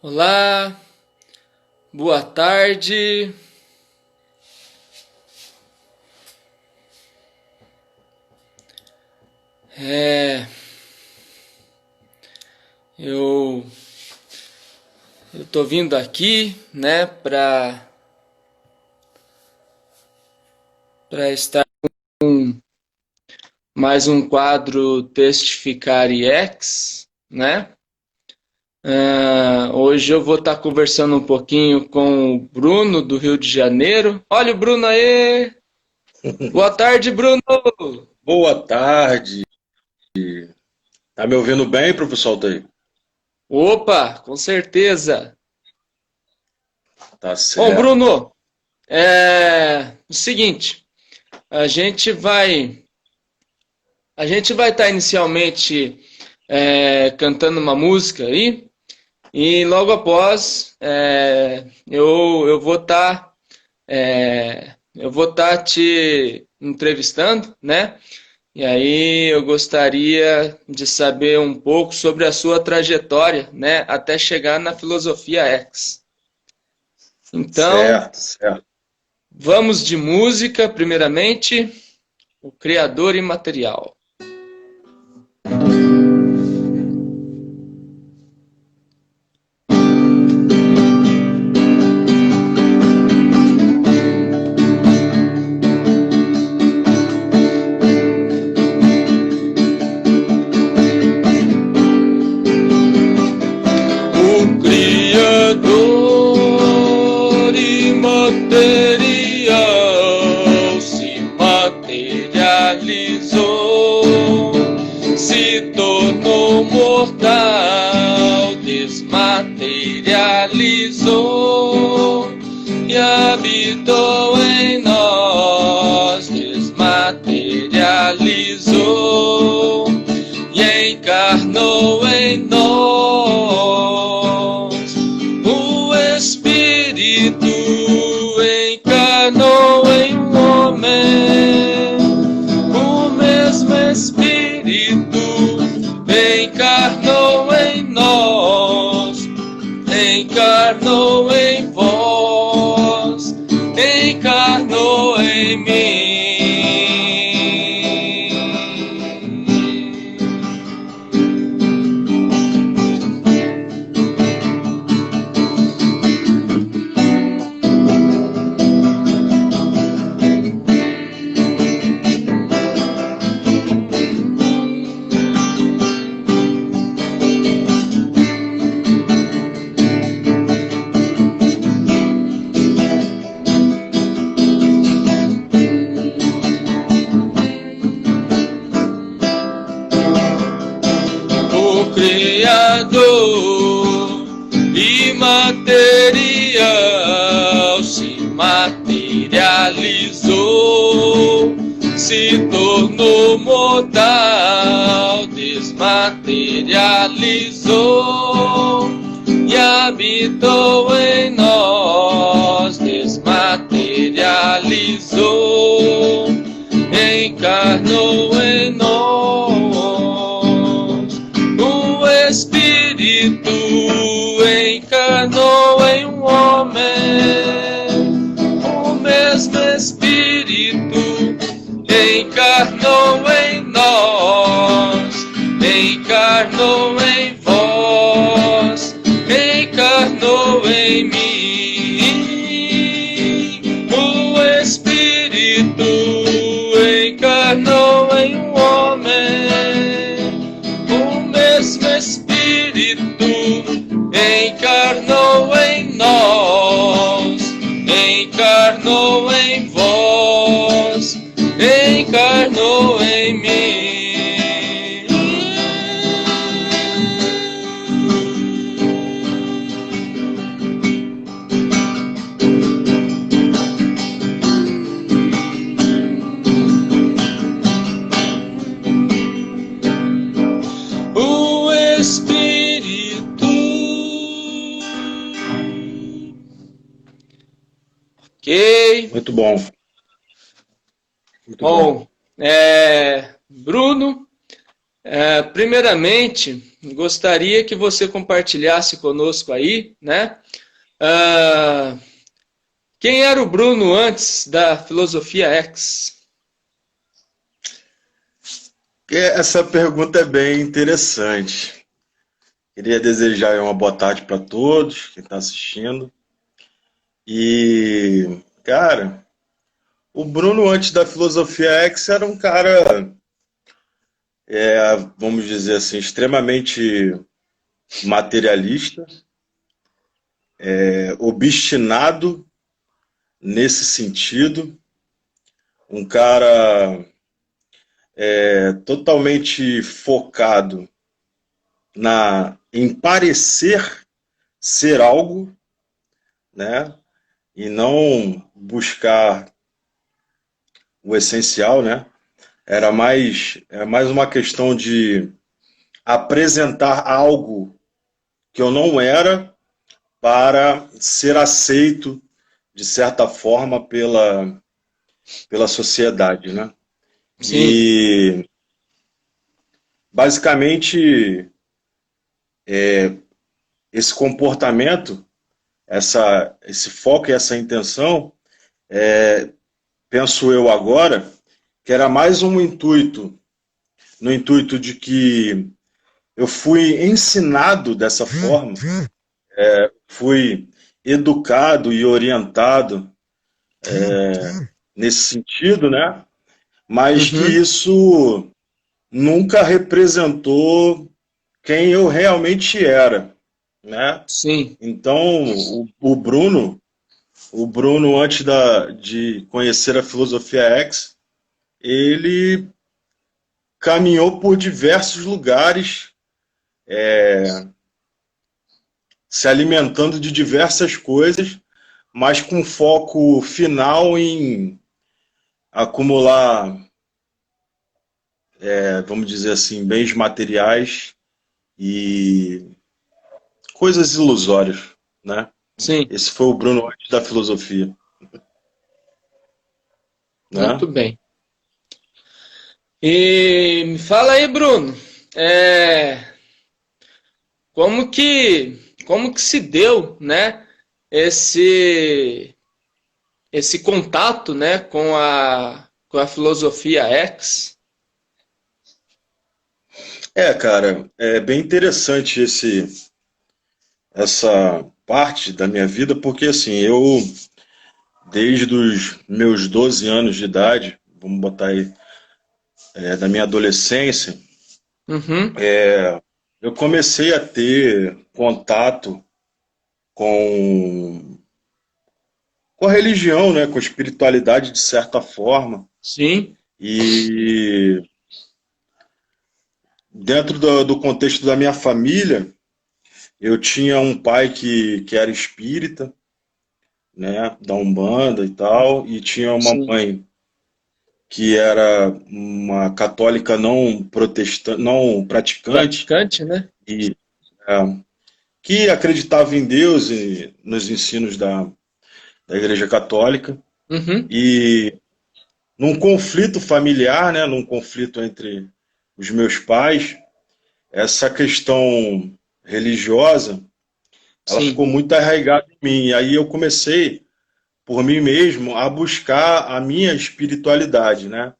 Olá, boa tarde. É, eu eu tô vindo aqui, né, para estar mais um quadro Testificar EX, né? Hoje eu vou estar conversando um pouquinho com o Bruno do Rio de Janeiro. Olha o Bruno aí. Boa tarde, Bruno. Boa tarde. Tá me ouvindo bem, professor Altair? Opa, com certeza. Tá Bom, certo. Bruno, é o seguinte. A gente vai, a gente vai estar inicialmente cantando uma música aí e logo após eu vou estar te entrevistando, né? E aí eu gostaria de saber um pouco sobre a sua trajetória, né? Até chegar na filosofia X. Então, Certo, certo. vamos de música, primeiramente, o Criador Imaterial. O Criador imaterial se materializou, se tornou mortal, desmaterializou e habitou em nós, desmaterializou e encarnou em nós. O Espírito encarnou em um homem, o mesmo Espírito encarnou em nós, encarnou em vós, encarnou em mim. O Criador imaterial se materializou, se tornou mortal, desmaterializou e habitou em nós, desmaterializou, encarnou em nós. O Espírito encarnou em um homem, o mesmo Espírito encarnou em nós, encarnou em vós, encarnou em mim. O Espírito encarnou em um homem, o mesmo Espírito encarnou em nós, encarnou em vós, encarnou em mim. O Espírito. Ok. Muito bom. Muito bom. Bom, Bruno, primeiramente, gostaria que você compartilhasse conosco aí, né? Ah, quem era o Bruno antes da Filosofia X? Essa pergunta é bem interessante. Queria desejar uma boa tarde para todos que estão assistindo. E, cara, o Bruno antes da Filosofia X era um cara, vamos dizer assim, extremamente materialista, obstinado nesse sentido, um cara totalmente focado em parecer ser algo, né? E não buscar o essencial, né? É mais uma questão de apresentar algo que eu não era para ser aceito de certa forma pela sociedade, né? Sim, E basicamente esse comportamento, esse foco e essa intenção, penso eu agora, que era mais um intuito, no intuito de que eu fui ensinado dessa forma, fui educado e orientado nesse sentido, né? Mas que uhum, isso nunca representou quem eu realmente era, né? sim, Então, o Bruno antes de conhecer a Filosofia X, ele caminhou por diversos lugares, se alimentando de diversas coisas, mas com foco final em acumular, vamos dizer assim, bens materiais e coisas ilusórias, né? sim, Esse foi o Bruno antes da filosofia, muito né? bem. E me fala aí, Bruno, é, como que se deu, né, esse esse contato, né, com a filosofia X? Cara, é bem interessante essa parte da minha vida, porque assim, eu, desde os meus 12 anos de idade, vamos botar aí, da minha adolescência, Uhum, eu comecei a ter contato com, com a religião, né, com a espiritualidade de certa forma, sim, e dentro do contexto da minha família, eu tinha um pai que era espírita, né, da Umbanda e tal, e tinha uma sim. mãe que era uma católica não protestante, não praticante, Praticante, né? e é, que acreditava em Deus e nos ensinos da Igreja Católica. Uhum, E num conflito familiar, né, num conflito entre os meus pais, essa questão religiosa, ela ficou sim. muito arraigada em mim. E aí eu comecei, por mim mesmo, a buscar a minha espiritualidade, né?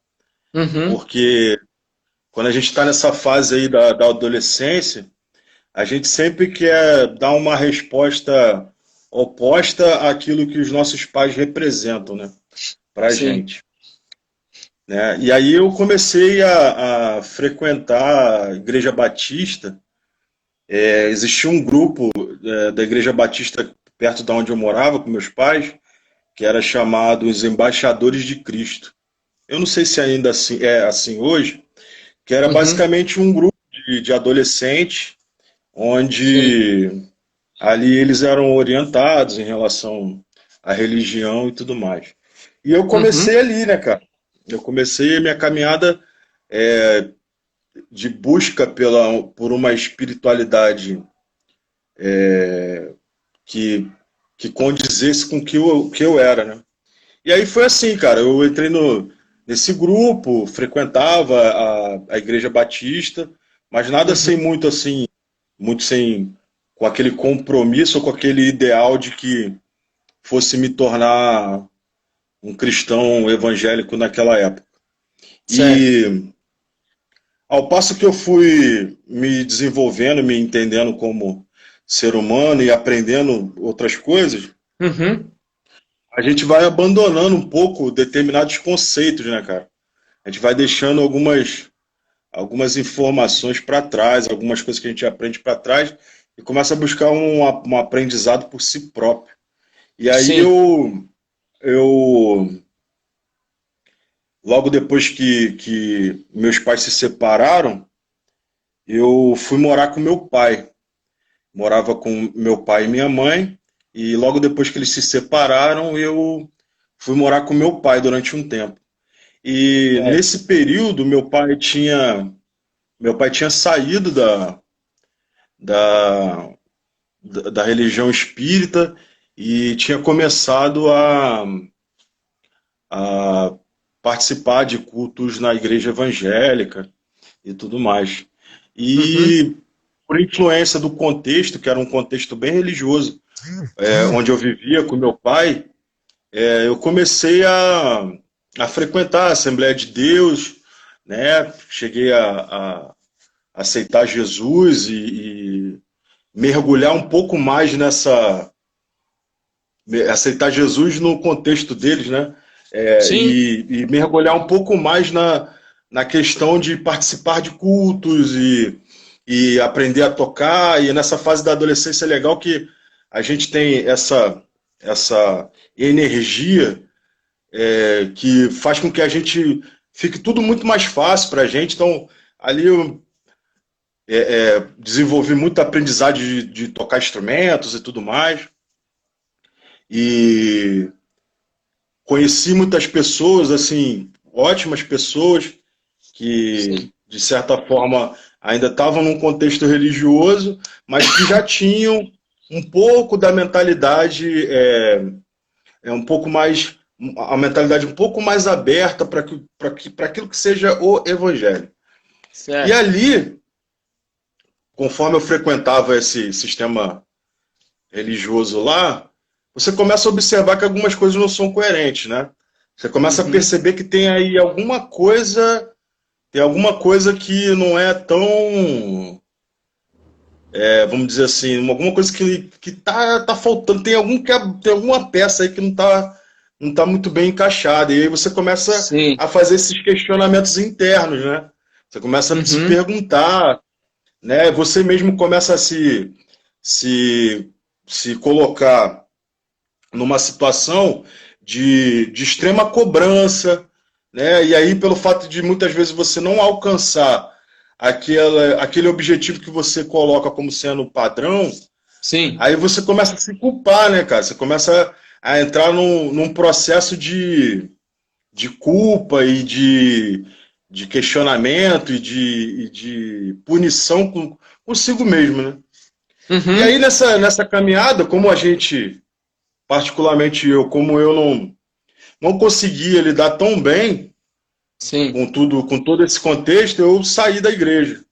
Uhum, Porque quando a gente está nessa fase aí da adolescência, a gente sempre quer dar uma resposta oposta àquilo que os nossos pais representam, né, para a sim. gente. Né? E aí eu comecei a frequentar a Igreja Batista. Existia um grupo da Igreja Batista perto de onde eu morava com meus pais, que era chamado os Embaixadores de Cristo. Eu não sei se ainda assim, é assim hoje, que era Uhum, basicamente um grupo de adolescentes, sim. onde ali eles eram orientados em relação à religião e tudo mais. E eu Uhum, comecei ali, né, cara? Eu comecei a minha caminhada de busca por uma espiritualidade que, que condizesse com o que eu era, né? E aí foi assim, cara, eu entrei nesse grupo, frequentava a Igreja Batista, mas nada sem uhum, muito assim, muito sem, com aquele compromisso ou com aquele ideal de que fosse me tornar um cristão evangélico naquela época. Certo. E ao passo que eu fui me desenvolvendo, me entendendo como ser humano e aprendendo outras coisas, Uhum. a gente vai abandonando um pouco determinados conceitos, né, cara? A gente vai deixando algumas informações para trás, algumas coisas que a gente aprende para trás e começa a buscar um aprendizado por si próprio. E aí Sim. eu logo depois que meus pais se separaram, eu fui morar com meu pai. Morava com meu pai e minha mãe, e logo depois que eles se separaram, eu fui morar com meu pai durante um tempo. E Certo. nesse período, meu pai tinha saído da, da religião espírita e tinha começado a participar de cultos na igreja evangélica e tudo mais. Uhum. E por influência do contexto, que era um contexto bem religioso, onde eu vivia com meu pai, eu comecei a frequentar a Assembleia de Deus, né? Cheguei a aceitar Jesus e mergulhar um pouco mais aceitar Jesus no contexto deles, né? Sim. E mergulhar um pouco mais na questão de participar de cultos e aprender a tocar. E nessa fase da adolescência é legal que a gente tem essa energia que faz com que a gente fique tudo muito mais fácil para a gente. Então, ali eu desenvolvi muita aprendizagem de tocar instrumentos e tudo mais. E conheci muitas pessoas, assim, ótimas pessoas, que Sim. de certa forma ainda estavam num contexto religioso, mas que já tinham um pouco da mentalidade, um pouco mais, a mentalidade um pouco mais aberta para aquilo que seja o evangelho. E Certo. ali, conforme eu frequentava esse sistema religioso lá, você começa a observar que algumas coisas não são coerentes, né? Você começa a Uhum. perceber que tem aí tem alguma coisa que não é tão, vamos dizer assim, alguma coisa que tá faltando, tem alguma peça aí que não tá muito bem encaixada. E aí você começa Sim. a fazer esses questionamentos internos, né? Você começa a se Uhum. perguntar, né? Você mesmo começa a se, se colocar numa situação de extrema cobrança, né? E aí, pelo fato de muitas vezes você não alcançar aquele objetivo que você coloca como sendo padrão, Sim. aí você começa a se culpar, né, cara? Você começa a entrar num processo de culpa e de questionamento e de punição consigo mesmo, né? E aí, Uhum. nessa caminhada, como a gente, particularmente eu, como eu não conseguia lidar tão bem Sim. com tudo, com todo esse contexto, eu saí da igreja.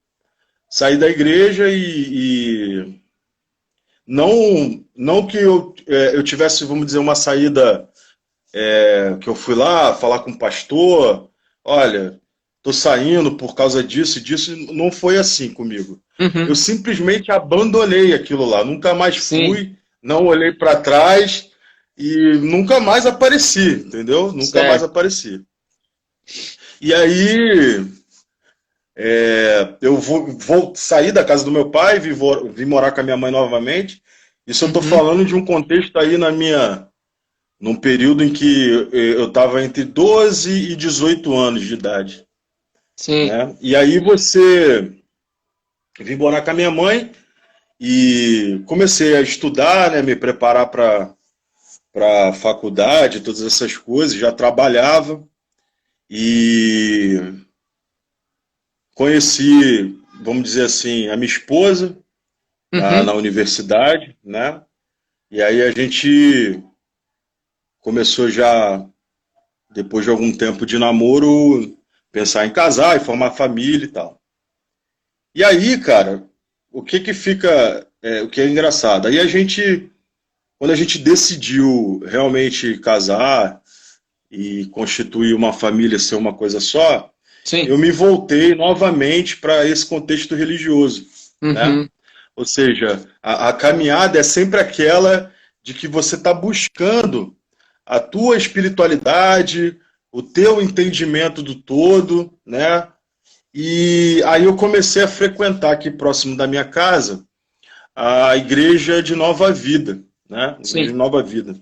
Saí da igreja e não que eu tivesse, vamos dizer, uma saída que eu fui lá falar com o pastor, olha, tô saindo por causa disso e disso, não foi assim comigo. Eu Uhum. simplesmente abandonei aquilo lá, nunca mais Sim. fui, não olhei para trás e nunca mais apareci, entendeu? Nunca mais Certo. apareci. E aí eu vou sair da casa do meu pai, vim morar com a minha mãe novamente. Isso eu estou Uhum. falando de um contexto aí num período em que eu estava entre 12 e 18 anos de idade, Sim. né? E aí você vim morar com a minha mãe e comecei a estudar, né? Me preparar para faculdade, todas essas coisas. Já trabalhava e conheci, vamos dizer assim, a minha esposa na Uhum. universidade, né? E aí a gente começou já, depois de algum tempo de namoro, pensar em casar e formar família e tal. E aí, cara, o que que fica, o que é engraçado? Aí quando a gente decidiu realmente casar e constituir uma família, ser uma coisa só, eu Sim. me voltei novamente para esse contexto religioso, né? Uhum. Ou seja, a caminhada é sempre aquela de que você está buscando a tua espiritualidade, o teu entendimento do todo, né? E aí eu comecei a frequentar aqui próximo da minha casa a igreja de Nova Vida, né? Igreja de Sim. Nova Vida.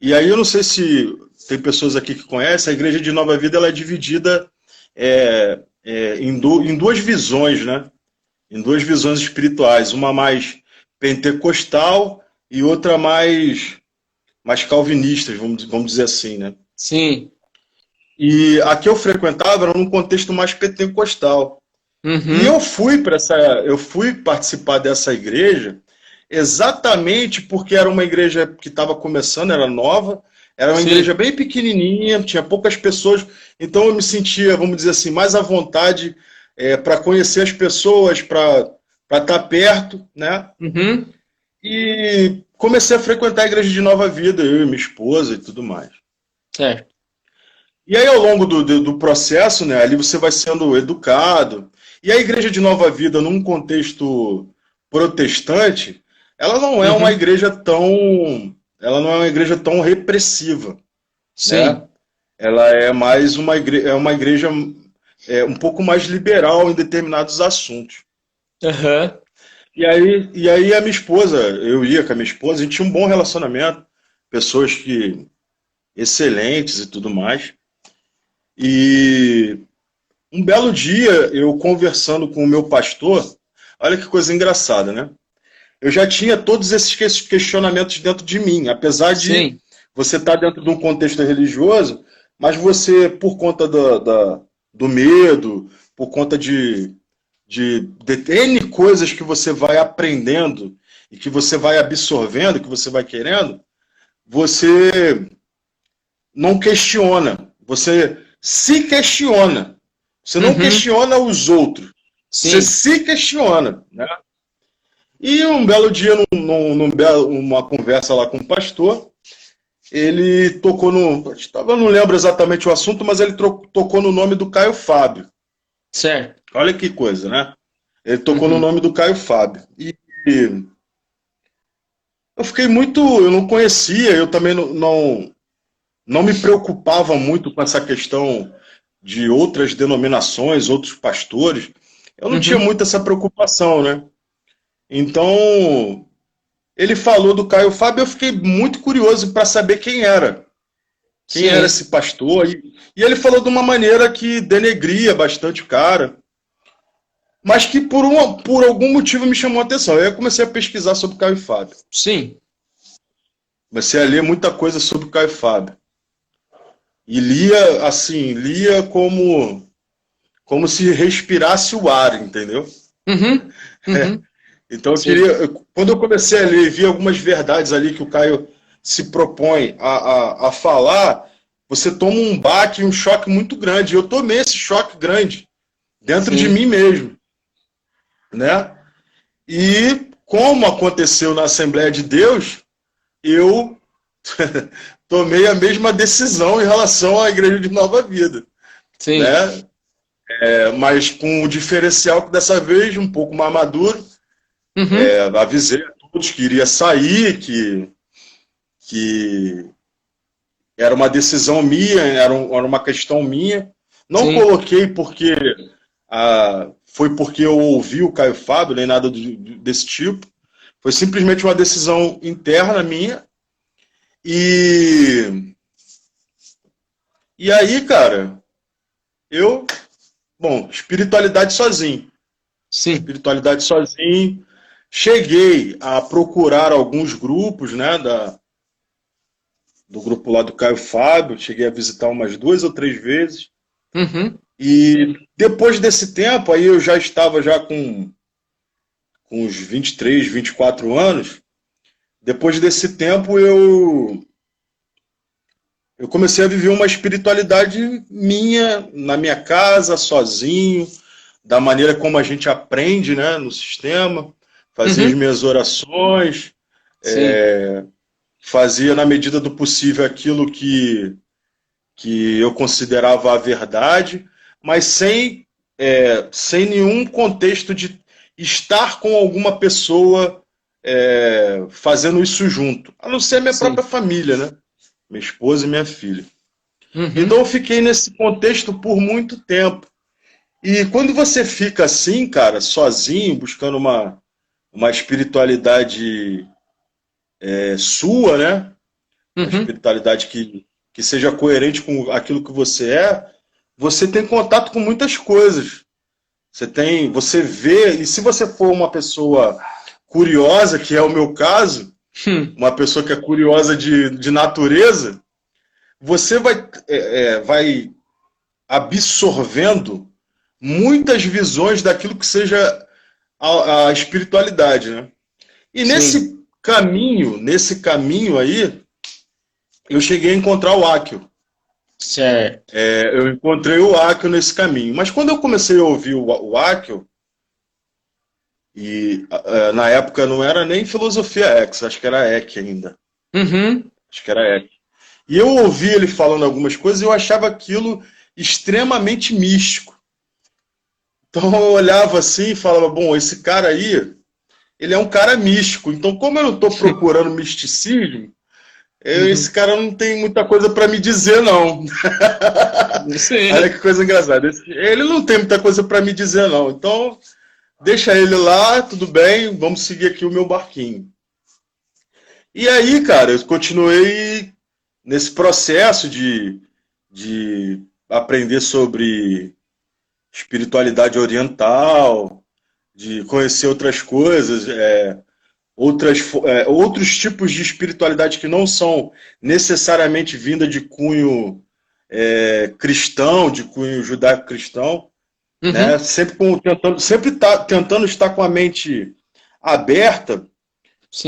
E aí eu não sei se tem pessoas aqui que conhecem, a igreja de Nova Vida ela é dividida em duas visões, né? Em duas visões espirituais, uma mais pentecostal e outra mais calvinista, vamos dizer assim, né? Sim. E a que eu frequentava era num contexto mais pentecostal. E Uhum. eu fui participar dessa igreja exatamente porque era uma igreja que estava começando, era nova, era uma igreja Sim. bem pequenininha, tinha poucas pessoas, então eu me sentia, vamos dizer assim, mais à vontade para conhecer as pessoas, para estar perto, né? Uhum. E comecei a frequentar a igreja de Nova Vida, eu e minha esposa e tudo mais. Certo. E aí, ao longo do processo, né, ali você vai sendo educado. E a Igreja de Nova Vida, num contexto protestante, ela não é uma Uhum. igreja ela não é uma igreja tão repressiva, né? Sim. Ela é mais uma igreja um pouco mais liberal em determinados assuntos. Aham. E aí a minha esposa, eu ia com a minha esposa, a gente tinha um bom relacionamento, pessoas que excelentes e tudo mais. E um belo dia, eu conversando com o meu pastor, olha que coisa engraçada, né? Eu já tinha todos esses questionamentos dentro de mim, apesar de Sim. você estar dentro de um contexto religioso, mas você, por conta do medo, por conta de N coisas que você vai aprendendo e que você vai absorvendo, que você vai querendo, você não questiona, você se questiona. Você não Uhum. questiona os outros, você Sim. se questiona. Né? E um belo dia, numa conversa lá com o pastor, ele tocou no. Eu não lembro exatamente o assunto, mas ele tocou no nome do Caio Fábio. Certo. Olha que coisa, né? Ele tocou no Uhum. nome do Caio Fábio. E eu fiquei muito. Eu não conhecia, eu também não me preocupava muito com essa questão de outras denominações, outros pastores. Eu não tinha Uhum. muito essa preocupação, né? Então, ele falou do Caio Fábio, eu fiquei muito curioso para saber quem era Sim. esse pastor. E ele falou de uma maneira que denegria bastante o cara, mas que por algum motivo me chamou a atenção. Aí eu comecei a pesquisar sobre o Caio Fábio. Sim. Comecei a ler muita coisa sobre o Caio Fábio. E lia, assim, lia como se respirasse o ar, entendeu? Uhum. Uhum. Então Sim. quando eu comecei a ler e vi algumas verdades ali que o Caio se propõe a falar, você toma um baque, um choque muito grande. Eu tomei esse choque grande dentro de Sim. mim mesmo, né? E como aconteceu na Assembleia de Deus, eu tomei a mesma decisão em relação à Igreja de Nova Vida, Sim. né? Mas com o diferencial que dessa vez um pouco mais maduro, Uhum. avisei a todos que iria sair, que era uma decisão minha, era uma questão minha. Não Sim. coloquei porque foi porque eu ouvi o Caio Fábio, nem nada desse tipo. Foi simplesmente uma decisão interna minha. E, e aí, cara, eu, bom, espiritualidade sozinho. Sim. Espiritualidade sozinho. Cheguei a procurar alguns grupos, né, do grupo lá do Caio Fábio, cheguei a visitar umas 2 ou 3 vezes. Uhum. E depois desse tempo, aí eu já estava já com uns 23, 24 anos. Depois desse tempo, eu comecei a viver uma espiritualidade minha, na minha casa, sozinho, da maneira como a gente aprende, né, no sistema, fazia as minhas orações, fazia na medida do possível aquilo que eu considerava a verdade, mas sem nenhum contexto de estar com alguma pessoa fazendo isso junto, a não ser a minha própria família, né? Minha esposa e minha filha. Então eu fiquei nesse contexto por muito tempo. E quando você fica assim, cara, sozinho, buscando uma espiritualidade sua, né? Uma espiritualidade que seja coerente com aquilo que você tem contato com muitas coisas. Você vê, e se você for uma pessoa curiosa, que é o meu caso, uma pessoa que é curiosa de natureza, você vai absorvendo muitas visões daquilo que seja a espiritualidade, né? E nesse caminho aí, eu cheguei a encontrar o Akio. Certo. Eu encontrei o Akio nesse caminho. Mas quando eu comecei a ouvir o Akio, e na época não era nem Filosofia X, acho que era EC ainda. Acho que era EC. E eu ouvi ele falando algumas coisas e eu achava aquilo extremamente místico. Então eu olhava assim e falava, bom, esse cara aí, ele é um cara místico. Então como eu não estou procurando misticismo, esse cara não tem muita coisa para me dizer, não. Sim. Olha que coisa engraçada. Ele não tem muita coisa para me dizer, não. Então, deixa ele lá, tudo bem, vamos seguir aqui o meu barquinho. E aí, cara, eu continuei nesse processo de aprender sobre espiritualidade oriental, de conhecer outras coisas, outros tipos de espiritualidade que não são necessariamente vinda de cunho cristão, de cunho judaico-cristão, né? Sempre tentando estar com a mente aberta,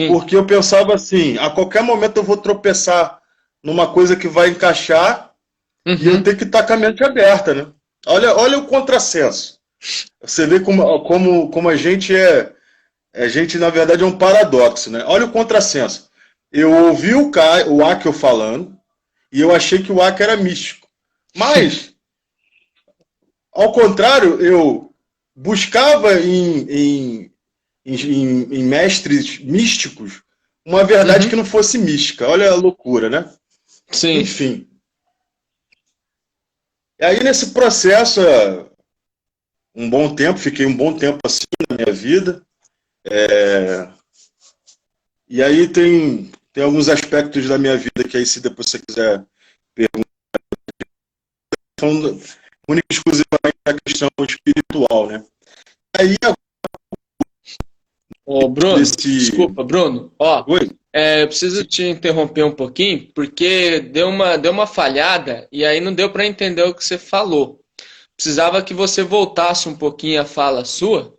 porque eu pensava assim, a qualquer momento eu vou tropeçar numa coisa que vai encaixar e eu tenho que estar com a mente aberta, né? Olha o contrassenso. Você vê como a gente a gente, na verdade, é um paradoxo, né? Olha o contrassenso. Eu ouvi o Akio falando e eu achei que o Akio era místico. Mas, ao contrário, eu buscava em mestres místicos uma verdade que não fosse mística. Olha a loucura, né? Sim. Enfim. E aí, nesse processo, fiquei um bom tempo assim na minha vida. E aí tem alguns aspectos da minha vida que aí, se depois você quiser perguntar, são única e exclusivamente a questão espiritual, né? Aí, Bruno, desculpa, Bruno. Oi? Eu preciso te interromper um pouquinho, porque deu uma falhada e aí não deu para entender o que você falou. Precisava que você voltasse um pouquinho a fala sua.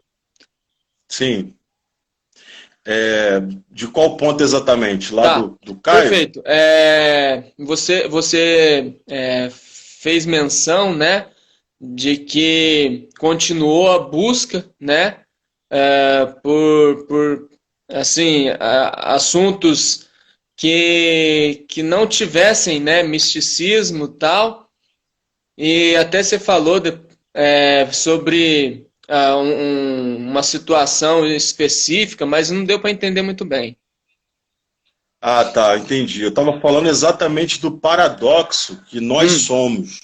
Sim. De qual ponto exatamente? Lá do Caio? Perfeito. Você fez menção, né, de que continuou a busca, né, por assim, assuntos que não tivessem, né, misticismo e tal, e até você falou sobre uma situação específica, mas não deu para entender muito bem. Ah, tá, entendi. Eu estava falando exatamente do paradoxo que nós somos,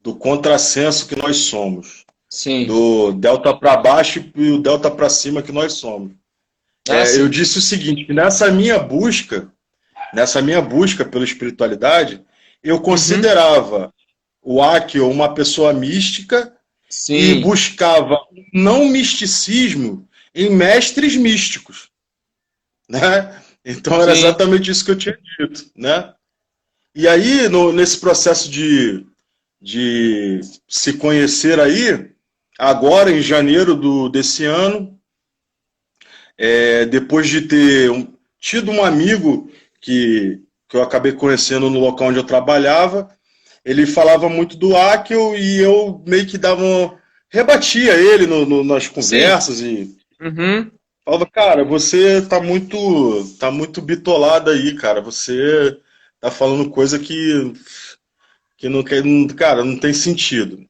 do contrassenso que nós somos. Sim. Do delta para baixo e o delta para cima que nós somos. Eu disse o seguinte, que nessa minha busca pela espiritualidade, eu considerava o Akio uma pessoa mística. Sim. E buscava não misticismo em mestres místicos, né? Então era exatamente isso que eu tinha dito, né? E aí, nesse processo de se conhecer aí, agora em janeiro desse ano, depois de ter tido um amigo que eu acabei conhecendo no local onde eu trabalhava, ele falava muito do Akio e eu meio que rebatia ele nas Sim. conversas e Uhum. falava, cara, você tá muito bitolado aí, cara. Você tá falando coisa que não, cara, não tem sentido.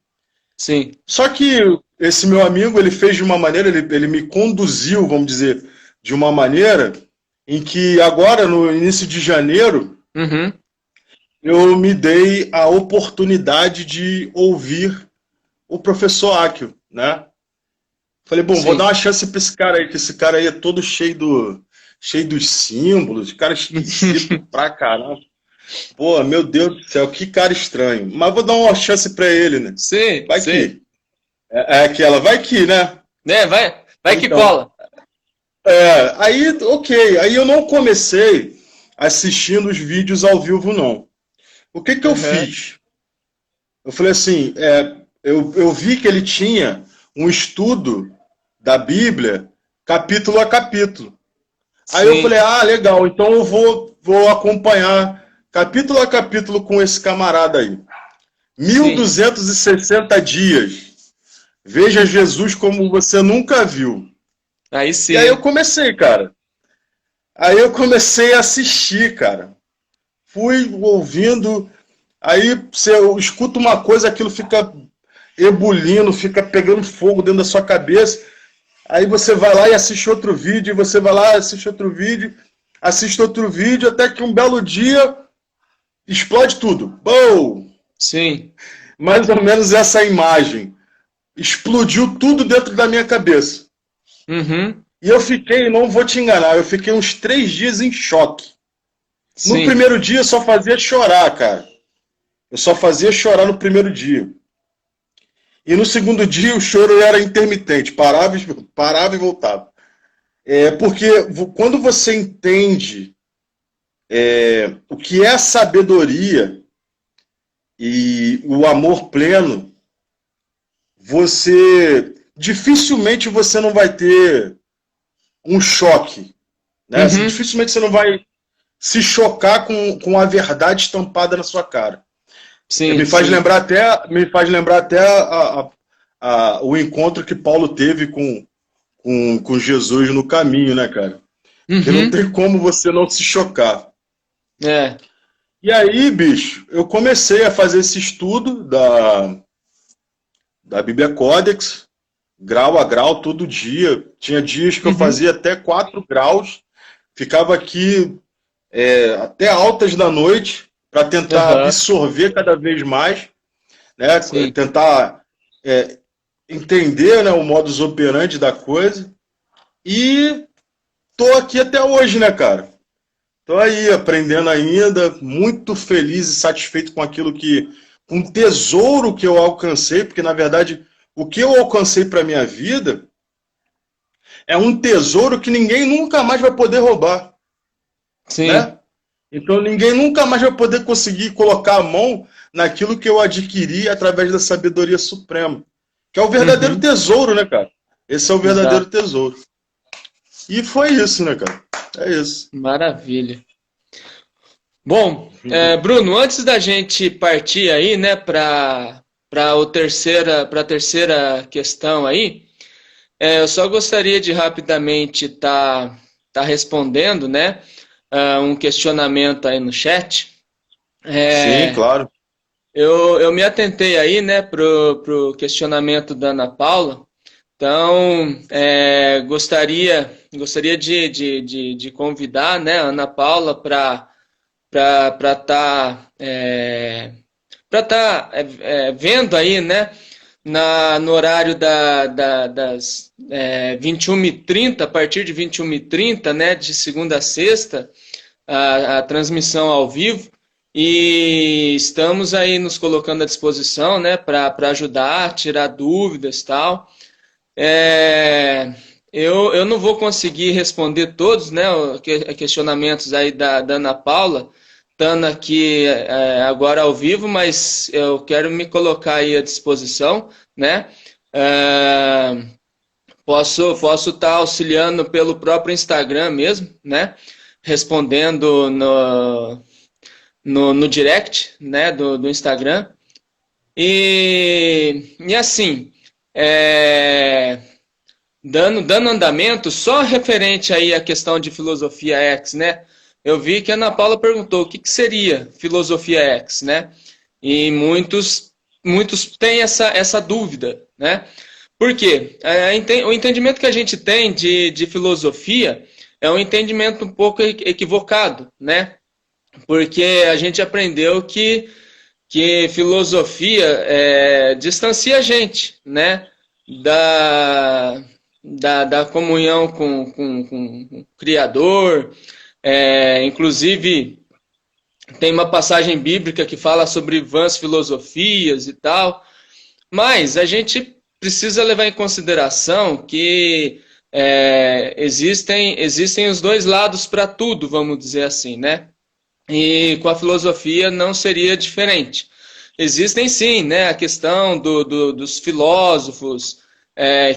Sim. Só que esse meu amigo, ele fez de uma maneira, ele me conduziu, vamos dizer, de uma maneira em que agora, no início de janeiro, Uhum. eu me dei a oportunidade de ouvir o professor Akio, né? Falei, bom, vou dar Sim. uma chance para esse cara aí, que esse cara aí é todo cheio dos símbolos, cara esquisito pra caramba. Pô, meu Deus do céu, que cara estranho. Mas vou dar uma chance para ele, né? Sim, Vai sim. que. É aquela, vai que, né? Né, vai que Então, cola. aí, ok. Aí eu não comecei assistindo os vídeos ao vivo, não. O que que eu Uhum. fiz? Eu falei assim, eu vi que ele tinha um estudo da Bíblia, capítulo a capítulo. Aí eu falei, Sim. ah, legal, então eu vou acompanhar capítulo a capítulo com esse camarada aí. Sim. 1260 dias. Veja Jesus como você nunca viu. Aí E sim, aí eu hein? comecei, cara. Aí eu comecei a assistir, cara. Fui ouvindo, aí você escuta uma coisa, aquilo fica ebulindo, fica pegando fogo dentro da sua cabeça. Aí você vai lá e assiste outro vídeo, e você vai lá e assiste outro vídeo, até que um belo dia explode tudo. Boom! Sim. Mais ou menos essa imagem. Explodiu tudo dentro da minha cabeça. Uhum. E eu fiquei, não vou te enganar, eu fiquei uns 3 dias em choque. No Sim. primeiro dia eu só fazia chorar, cara. Eu só fazia chorar no primeiro dia. E no segundo dia o choro era intermitente, parava e voltava. Porque quando você entende o que é a sabedoria e o amor pleno, dificilmente você não vai ter um choque, né? Uhum. Dificilmente você não vai se chocar com a verdade estampada na sua cara. Sim, sim. Me faz lembrar até o encontro que Paulo teve com Jesus no caminho, né, cara? Que não Uhum. tem como você não se chocar. É. E aí, bicho, eu comecei a fazer esse estudo da Bíblia Codex, grau a grau, todo dia. Tinha dias que eu Uhum. fazia até 4 graus, ficava aqui até altas da noite para tentar Aham. absorver cada vez mais, né? Sim. Tentar entender, né, o modus operandi da coisa. E tô aqui até hoje, né, cara? Tô aí aprendendo ainda, muito feliz e satisfeito com aquilo com o tesouro que eu alcancei, porque na verdade o que eu alcancei para minha vida é um tesouro que ninguém nunca mais vai poder roubar, Sim. né? Então ninguém nunca mais vai poder conseguir colocar a mão naquilo que eu adquiri através da sabedoria suprema, que é o verdadeiro Uhum. tesouro, né, cara? Esse é o verdadeiro Exato. tesouro. E foi isso, né, cara? É isso. Maravilha. Bom, Bruno, antes da gente partir aí, né, para a terceira questão aí, eu só gostaria de rapidamente tá respondendo, né, um questionamento aí no chat. Sim, É, claro. eu me atentei aí, né, pro questionamento da Ana Paula. Então, gostaria de convidar, né, a Ana Paula para estar vendo aí, né, no horário das 21h30, a partir de 21h30, né, de segunda a sexta, a transmissão ao vivo. E estamos aí nos colocando à disposição, né, para ajudar, tirar dúvidas e tal. É, eu não vou conseguir responder todos, né, questionamentos aí da Ana Paula, estando aqui agora ao vivo, mas eu quero me colocar aí à disposição, né? É, posso estar auxiliando pelo próprio Instagram mesmo, né? Respondendo no direct, né, do Instagram. E assim, dando andamento, só referente aí à questão de filosofia X, né? Eu vi que a Ana Paula perguntou o que seria filosofia X, né? E muitos têm essa dúvida, né? Por quê? O entendimento que a gente tem de filosofia é um entendimento um pouco equivocado, né? Porque a gente aprendeu que filosofia distancia a gente, né? Da comunhão com o Criador. Inclusive, tem uma passagem bíblica que fala sobre vãs filosofias e tal, mas a gente precisa levar em consideração que existem os dois lados para tudo, vamos dizer assim, né? E com a filosofia não seria diferente. Existem sim, né, a questão dos filósofos,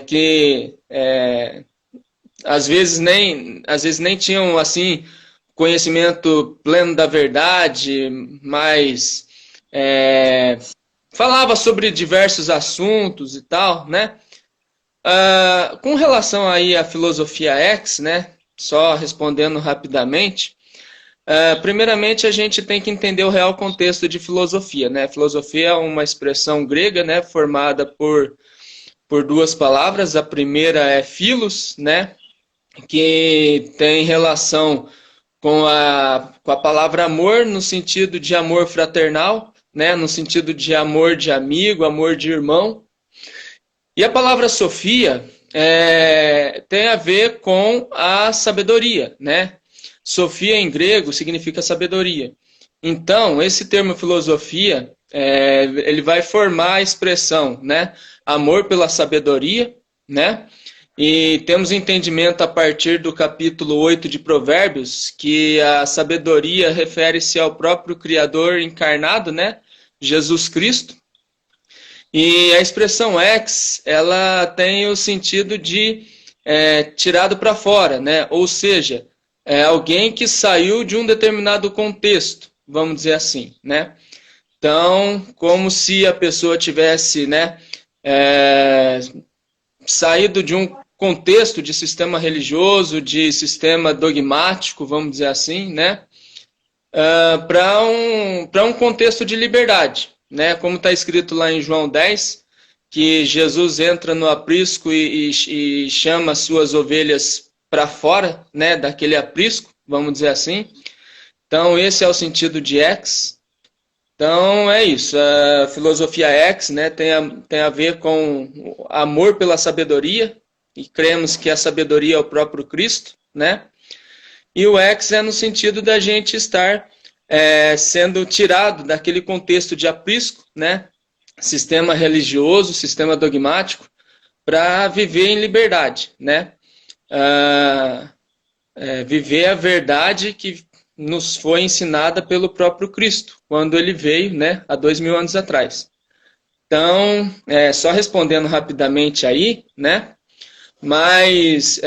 que às vezes nem tinham assim conhecimento pleno da verdade, mas falava sobre diversos assuntos e tal, né? Com relação aí à filosofia X, né? Só respondendo rapidamente, primeiramente a gente tem que entender o real contexto de filosofia, né? Filosofia é uma expressão grega, né? Formada por duas palavras. A primeira é philos, né? Que tem relação com a palavra amor, no sentido de amor fraternal, né? No sentido de amor de amigo, amor de irmão. E a palavra sofia tem a ver com a sabedoria, né? Sofia em grego significa sabedoria. Então, esse termo filosofia, ele vai formar a expressão, né? Amor pela sabedoria, né? E temos entendimento a partir do capítulo 8 de Provérbios, que a sabedoria refere-se ao próprio Criador encarnado, né? Jesus Cristo. E a expressão ex, ela tem o sentido de tirado para fora, né? Ou seja, alguém que saiu de um determinado contexto, vamos dizer assim, né? Então, como se a pessoa tivesse, né, saído de um contexto de sistema religioso, de sistema dogmático, vamos dizer assim, né, para um contexto de liberdade, né? Como está escrito lá em João 10, que Jesus entra no aprisco e chama suas ovelhas para fora, né, daquele aprisco, vamos dizer assim. Então, esse é o sentido de ex. Então, é isso. A filosofia ex, né, tem a ver com amor pela sabedoria, e cremos que a sabedoria é o próprio Cristo, né? E o ex é no sentido da gente estar sendo tirado daquele contexto de aprisco, né? Sistema religioso, sistema dogmático, para viver em liberdade, né? Viver a verdade que nos foi ensinada pelo próprio Cristo, quando ele veio, né, há 2000 anos atrás. Então, só respondendo rapidamente aí, né? Mas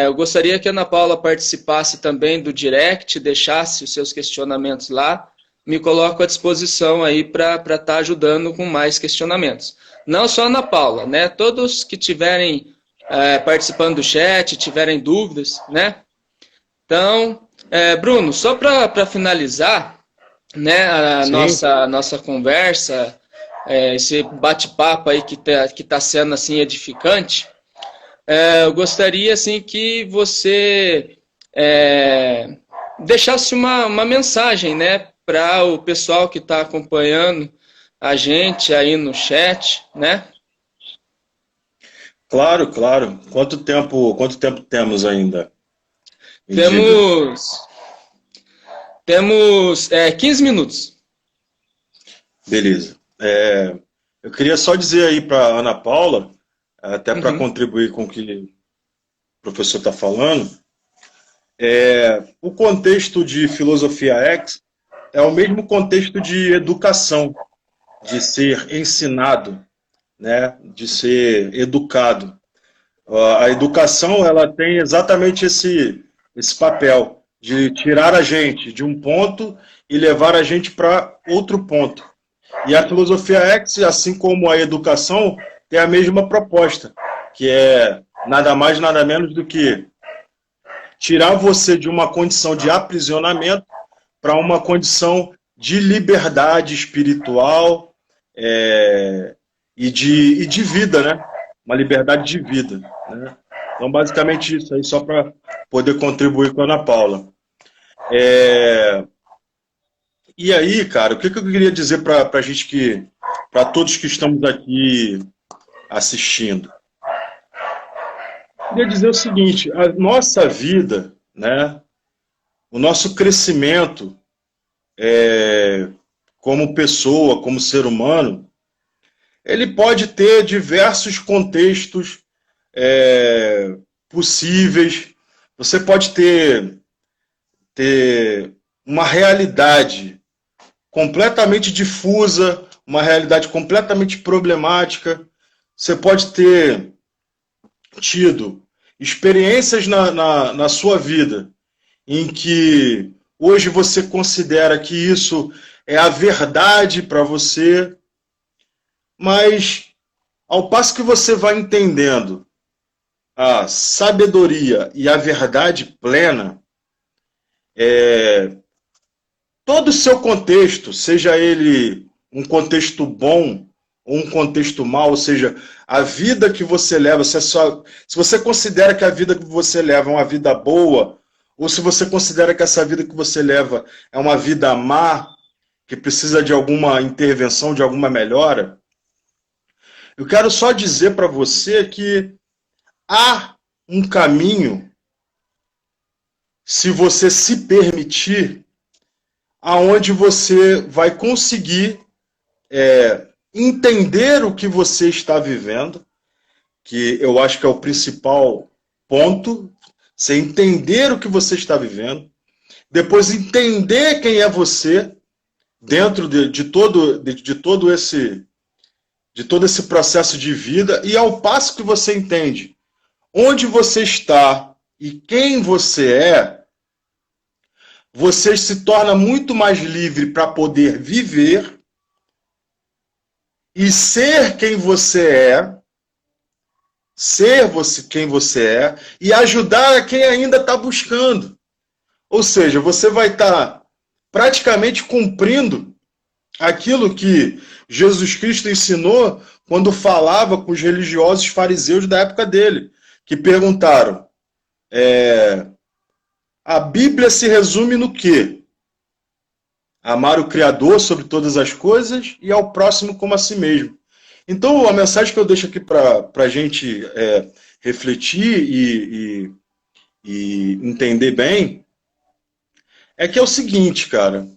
eu gostaria que a Ana Paula participasse também do direct, deixasse os seus questionamentos lá. Me coloco à disposição aí para estar ajudando com mais questionamentos. Não só a Ana Paula, né? Todos que estiverem participando do chat, tiverem dúvidas, né? Então, Bruno, só para finalizar, né, a nossa conversa, esse bate-papo aí que tá sendo assim edificante, eu gostaria assim que você deixasse uma mensagem, né, para o pessoal que está acompanhando a gente aí no chat, né? Claro, claro. Quanto tempo temos ainda? Temos 15 minutos. Beleza. Eu queria só dizer aí para Ana Paula, até para contribuir com o que o professor está falando, o contexto de filosofia X é o mesmo contexto de educação, de ser ensinado, né, de ser educado. A educação, ela tem exatamente esse papel de tirar a gente de um ponto e levar a gente para outro ponto. E a filosofia X, assim como a educação, tem a mesma proposta, que é nada mais, nada menos do que tirar você de uma condição de aprisionamento para uma condição de liberdade espiritual e de vida, né? Uma liberdade de vida, né? Então, basicamente isso aí, só para poder contribuir com a Ana Paula. E aí, cara, o que eu queria dizer para a gente para todos que estamos aqui assistindo? Eu queria dizer o seguinte: a nossa vida, né, o nosso crescimento como pessoa, como ser humano, ele pode ter diversos contextos possíveis. Você pode ter uma realidade completamente difusa, uma realidade completamente problemática. Você pode ter tido experiências na sua vida em que hoje você considera que isso é a verdade para você, mas ao passo que você vai entendendo a sabedoria e a verdade plena, todo o seu contexto, seja ele um contexto bom ou um contexto mau, ou seja, a vida que você leva, se você considera que a vida que você leva é uma vida boa, ou se você considera que essa vida que você leva é uma vida má, que precisa de alguma intervenção, de alguma melhora, eu quero só dizer para você que há um caminho, se você se permitir, aonde você vai conseguir entender o que você está vivendo, que eu acho que é o principal ponto, você entender o que você está vivendo, depois entender quem é você dentro de todo esse processo de vida, e ao passo que você entende onde você está e quem você é, você se torna muito mais livre para poder viver e ser quem você é, quem você é, e ajudar a quem ainda está buscando. Ou seja, você vai estar praticamente cumprindo aquilo que Jesus Cristo ensinou quando falava com os religiosos fariseus da época dele, que perguntaram, a Bíblia se resume no quê? Amar o Criador sobre todas as coisas e ao próximo como a si mesmo. Então, a mensagem que eu deixo aqui para a gente refletir e entender bem é que é o seguinte, cara.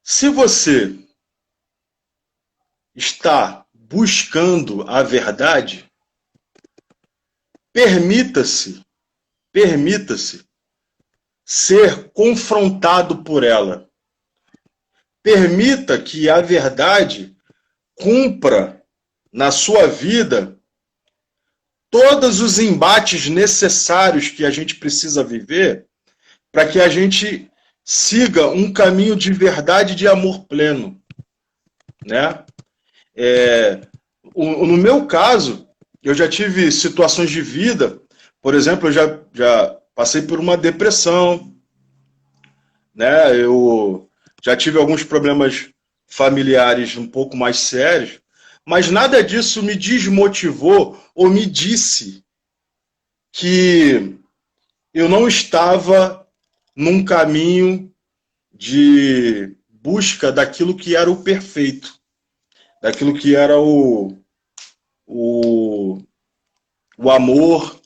Se você está buscando a verdade, permita-se ser confrontado por ela. Permita que a verdade cumpra na sua vida todos os embates necessários que a gente precisa viver para que a gente siga um caminho de verdade e de amor pleno, né? No meu caso, eu já tive situações de vida, por exemplo, eu já passei por uma depressão, né? Eu já tive alguns problemas familiares um pouco mais sérios, mas nada disso me desmotivou ou me disse que eu não estava num caminho de busca daquilo que era o perfeito, daquilo que era o amor,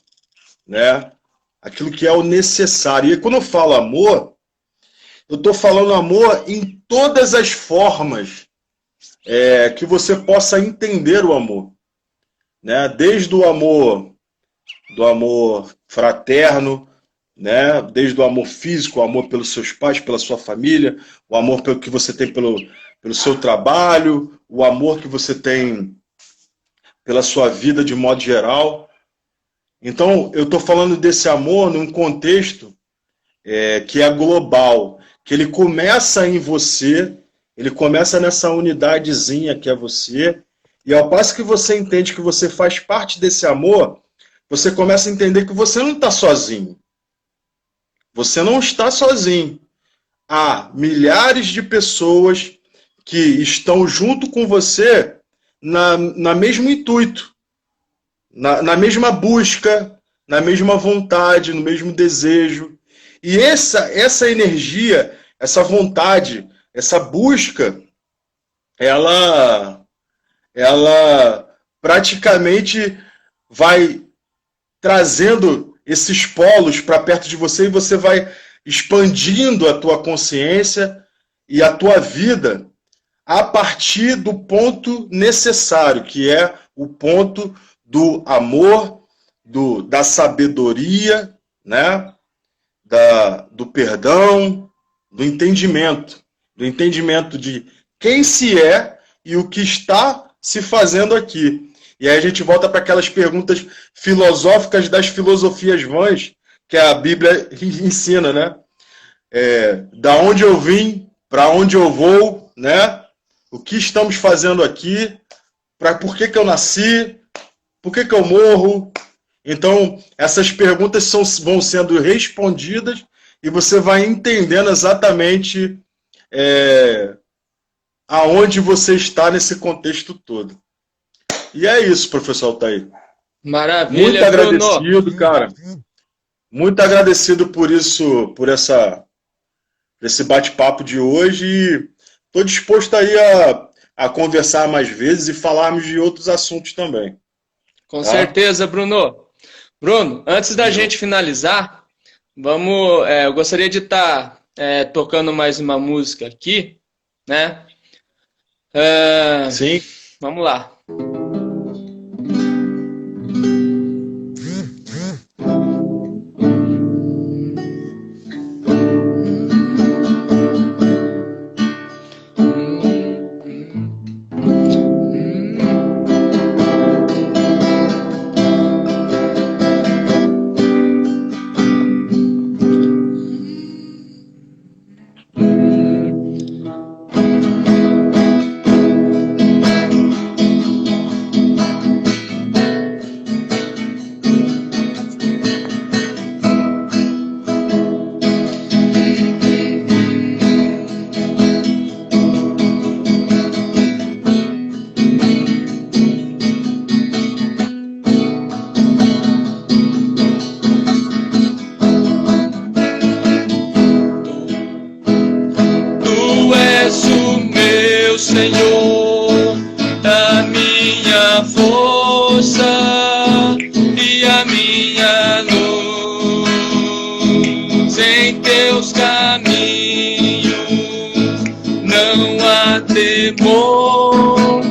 né? Aquilo que é o necessário. E quando eu falo amor, eu estou falando amor em todas as formas que você possa entender o amor, né? Desde o amor fraterno, né? Desde o amor físico, o amor pelos seus pais, pela sua família, o amor pelo que você tem pelo seu trabalho, o amor que você tem pela sua vida de modo geral. Então, eu estou falando desse amor num contexto que é global, que ele começa em você ele começa nessa unidadezinha que é você, e ao passo que você entende que você faz parte desse amor, você começa a entender que você não está sozinho. Você não está sozinho. Há milhares de pessoas que estão junto com você na mesmo intuito, na mesma busca, na mesma vontade, no mesmo desejo. E essa energia, essa vontade, essa busca, ela praticamente vai trazendo esses polos para perto de você e você vai expandindo a tua consciência e a tua vida a partir do ponto necessário, que é o ponto do amor, da sabedoria, né? Do perdão, do entendimento de quem se é e o que está se fazendo aqui. E aí a gente volta para aquelas perguntas filosóficas das filosofias vãs que a Bíblia ensina, né? Da onde eu vim, para onde eu vou, né? O que estamos fazendo aqui, por que eu nasci, por que eu morro. Então, essas perguntas vão sendo respondidas e você vai entendendo exatamente aonde você está nesse contexto todo. E é isso, professor Altair. Maravilha, muito agradecido, Bruno. cara. Muito agradecido por isso, por esse bate-papo de hoje. E estou disposto aí a conversar mais vezes e falarmos de outros assuntos também. Com certeza, Bruno. Bruno, antes da gente finalizar, eu gostaria de estar tocando mais uma música aqui, né? Sim. Vamos lá. Senhor, a minha força e a minha luz. Em teus caminhos não há temor,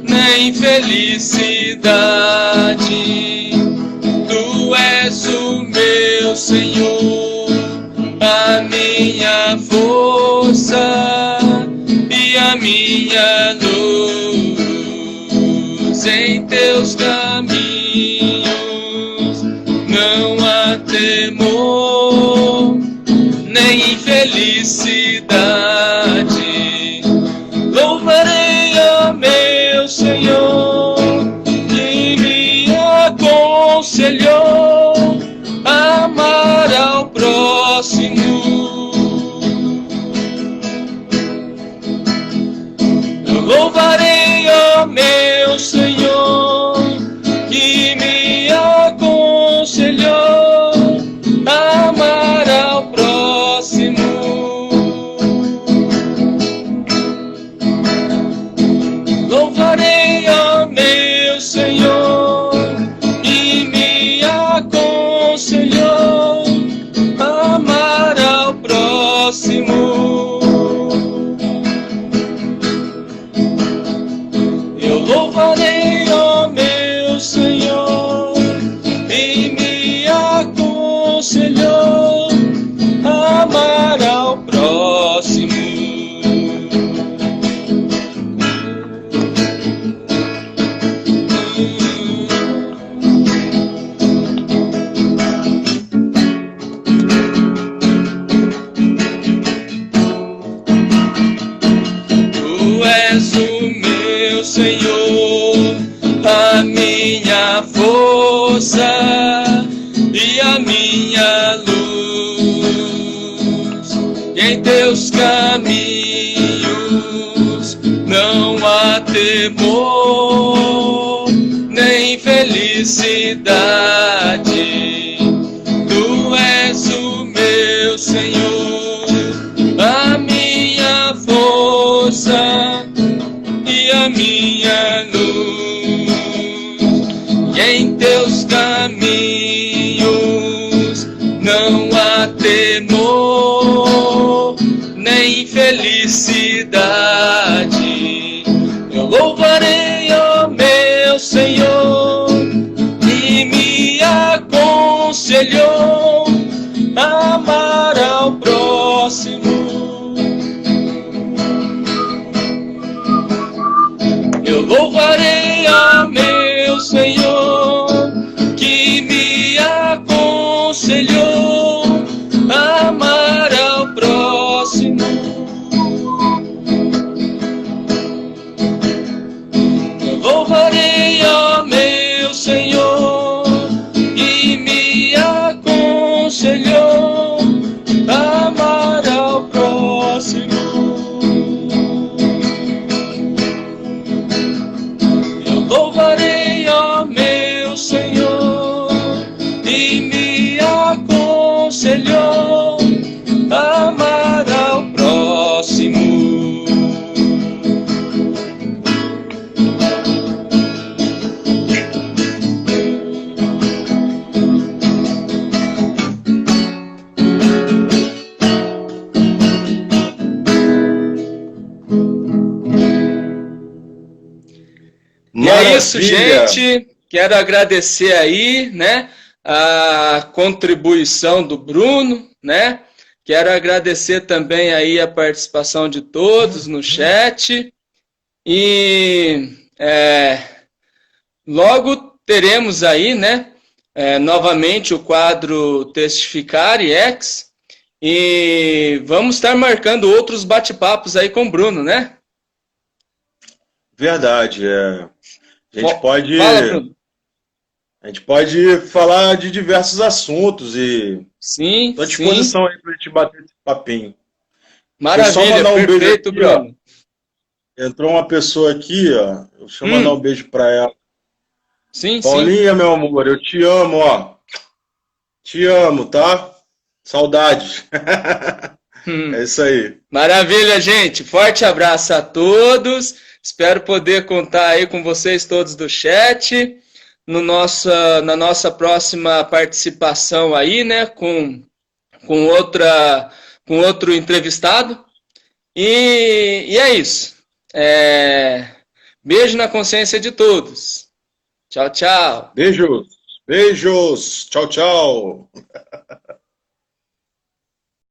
nem felicidade. Tu és o meu Senhor, a minha força e a minha luz. Em teus caminhos não há temor, nem infelicidade. Louvarei a meu Senhor, que me aconselhou a amar ao próximo. Louvarei a meu Senhor, que me aconselhou a amar ao próximo. minha luz, e em teus caminhos não há temor, nem felicidade. Tu és o meu Senhor, a minha força e a minha luz, e em teus caminhos não há temor, nem felicidade. Eu louvarei, ó meu Senhor, que me aconselhou a amar ao próximo. Eu louvarei, ó meu Senhor, que me aconselhou a amar ao próximo. Eu louvarei, ó meu Senhor, que me aconselhou a amar ao próximo. Eu louvarei, ó meu Senhor, e me aconselhou a amar ao próximo. E é isso, gente. Quero agradecer aí, né, a contribuição do Bruno, né? Quero agradecer também aí a participação de todos no chat. E logo teremos aí, né, novamente o quadro Testificare X. E vamos estar marcando outros bate-papos aí com o Bruno, né? Verdade, A gente pode, Fala, Bruno. a gente pode falar de diversos assuntos e Sim, estou à disposição aí para a gente bater esse papinho. Maravilha, perfeito, beijo aqui, Bruno. Entrou uma pessoa aqui, ó. Deixa eu mandar um beijo para ela. Sim, Paulinha, meu amor, eu te amo, ó. Te amo, tá? Saudade. É isso aí. Maravilha, gente. Forte abraço a todos. Espero poder contar aí com vocês todos do chat na nossa próxima participação aí, né, com outro entrevistado. E é isso. Beijo na consciência de todos. Tchau, tchau. Beijos. Beijos. Tchau, tchau.